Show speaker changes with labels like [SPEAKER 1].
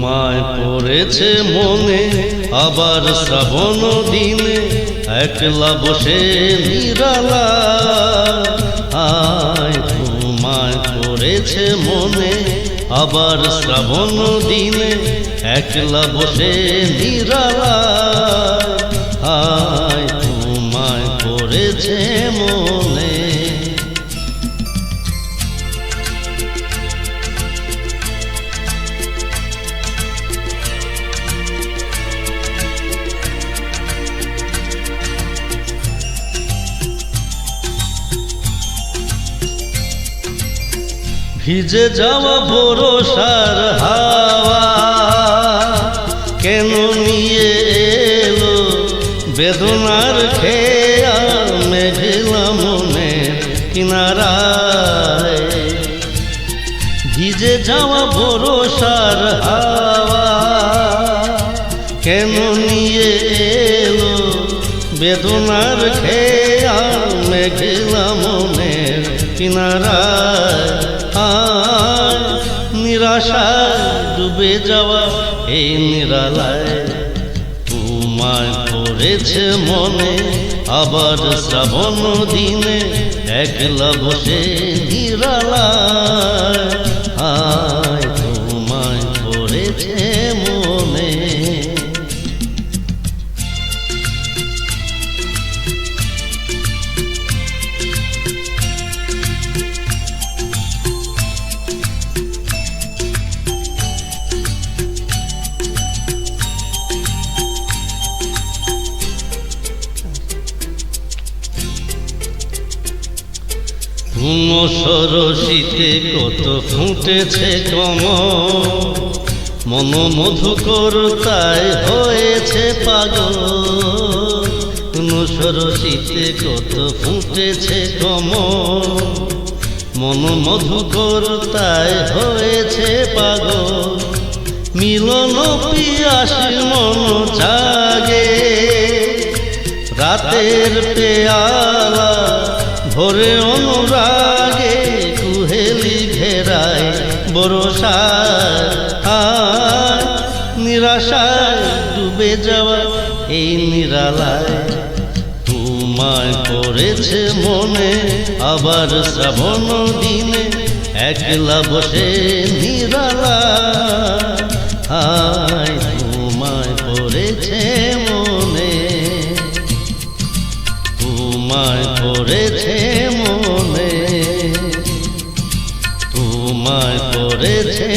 [SPEAKER 1] তোমায় পড়েছে মনে আবার শ্রাবণ দিনে একলা বসে নিরালা তোমায় পড়েছে মনে আবার শ্রাবণ দিনে একলা বসে নিরালা তোমায় পড়েছে মনে। ভিজে যাওয়া ভরসার হাওয়া কেন নিয়ে এলো বেদনার খেয়া মেঘলা মনে কিনারায়। ভিজে যাওয়া ভরসার হাওয়া কেন নিয়ে এলো বেদনার খেয়া মেঘলা মনে কিনারায়। নিরাশায় ডুবে যাওয়া এই নিরালায় তোমায় পড়েছে মনে আবার শ্রাবণ দিনে একলা বসে নিরালায় তোমায় পড়েছে মনে। সরসিতে কত ফুটেছে কমল মন মধুকর তাই হয়েছে পাগল। সরসিতে কত ফুটেছে কমল মন মধুকর তাই হয়েছে পাগল। মিলন পিয়াসী মন জাগে রাতের পেয়ালা ভোরে অনুরাগে কুহেলি ঘেরায় বরসায়। নিরাশায় ডুবে যাওয়া এই নিরালায় তোমায় পড়েছে মনে আবার শ্রাবণ দিনে একলা বসে নিরালায় তোমায় পড়েছে মনে। তোমায় পড়েছে মনে তোমায় পড়েছে